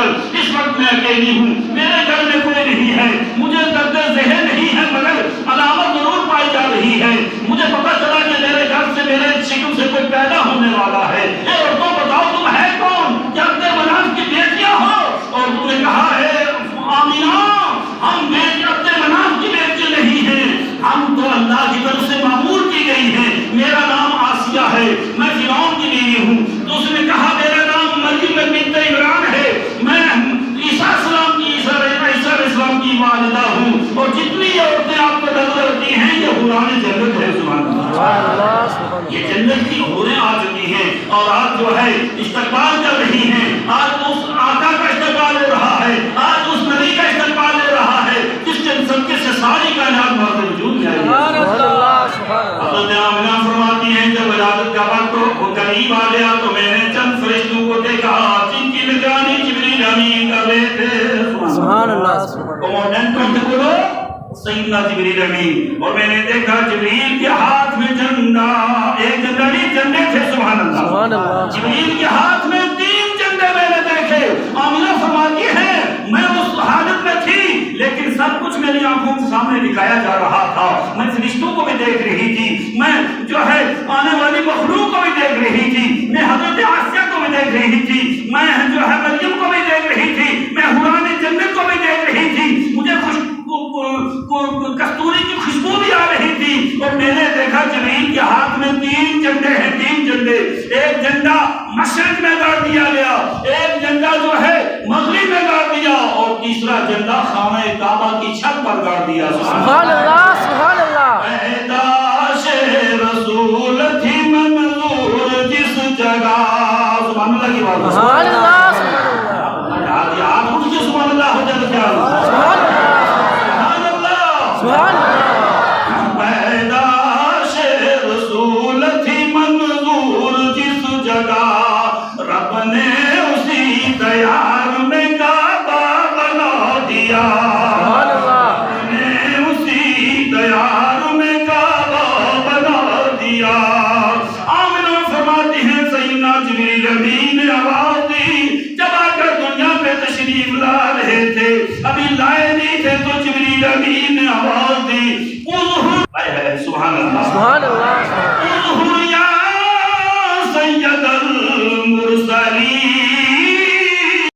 مگر اس وقت میں اکیلی ہوں، میرے گھر میں کوئی نہیں ہے، مجھے درد ذہن نہیں ہے مگر علامت ضرور پائی جا رہی ہے، مجھے پتا چلا کہ میرے گھر سے میرے شکم سے کوئی پیدا ہونے والا ہے۔ اے عورتوں بتاؤ تم ہے کون؟ کیا عبد مناف کی بیٹیاں ہو؟ اور تم نے کہا ہے آمینہ ہم عبد مناف کی بیٹی نہیں ہیں، ہم تو اللہ کی طرف سے معمور کی گئی ہیں، میرا نام آسیہ ہے، میں فرعون کی بیوی ہوں۔ تو اس نے کہا میرا نام مریم بنت عمران ہے، میں عیسیٰ علیہ السلام کی والدہ ہوں، اور جتنی عورتیں آپ کو نظر آتی ہیں یہ حوران جنت ہے۔ سبحان اللہ، یہ جنت کی حوریں آ چکی ہیں اور آج جو ہے استقبال کر رہی ہیں، آج اس آقا کا استقبال ہو رہا ہے، آج اس نبی کا استقبال ہو رہا ہے جس کے صدقے سے ساری کائنات مرد وجود میں آئی ہے۔ حضرت آمنہ فرماتی ہیں جب ولادت کا وقت وہ قریب آ گیا تو میں نے چند فرشتوں کو دیکھا جن کی نگرانی جبریل امین کر رہے تھے۔ سبحان اللہ، کمانڈنٹ کون تھے بولو؟ سیدنا جبریل امین۔ اور میں نے دیکھا جبریل کے ہاتھ میں جھنڈا، ایک جھنڈا نہیں جھنڈے تھے۔ سبحان اللہ، جبریل کے ہاتھ میں 3 جھنڈے میں نے دیکھے۔ آمنہ فرماتی ہے میں اس حالت میں تھی لیکن سب کچھ میری آنکھوں کے سامنے دکھایا جا رہا تھا، میں فرشتوں کو بھی دیکھ رہی تھی، میں جو ہے آنے والی مخلوق کو بھی دیکھ رہی تھی، میں حضرت آسیہ کو بھی دیکھ رہی تھی، میں جو ہے مریم کو بھی دیکھ رہی تھی، میں حوران جنت کو بھی دیکھ رہی تھی، مجھے کستوری کی خوشبو بھی آ رہی تھی۔ اور میں نے دیکھا جبریل کے ہاتھ میں 3 جھنڈے ہیں، 3 جھنڈے، ایک جھنڈا مشرق میں گاڑ دیا گیا، ایک جھنڈا جو ہے مغرب میں گاڑ دیا، اور تیسرا جھنڈا خانہ کعبہ کی چھت پر گاڑ دیا۔ سبحان اللہ، سبحان اللہ۔ پیدائش رسول تھی منظور جس جگہ، سبحان اللہ کی بات ہے، سبحان اللہ، سبحان اللہ، یاد اٹھ کے سبحان اللہ ہو جائے کیا؟ سبحان اللہ، سبحان اللہ۔ پیدائش رسول تھی منظور جس جگہ، رب نے اسی دیار میں کعبہ بنا دیا، رب نے اسی دیار میں کعبہ بنا دیا۔ آمنہ فرماتی ہیں سیدنا جبریل امین نے آواز دی جب آ کر دنیا پہ تشریف لا رہے تھے، ابھی لائے نہیں تھے تو جبریل امین نے آواز دی سبحان اللہ، سبحان اللہ، اظہر یا سید المرسلین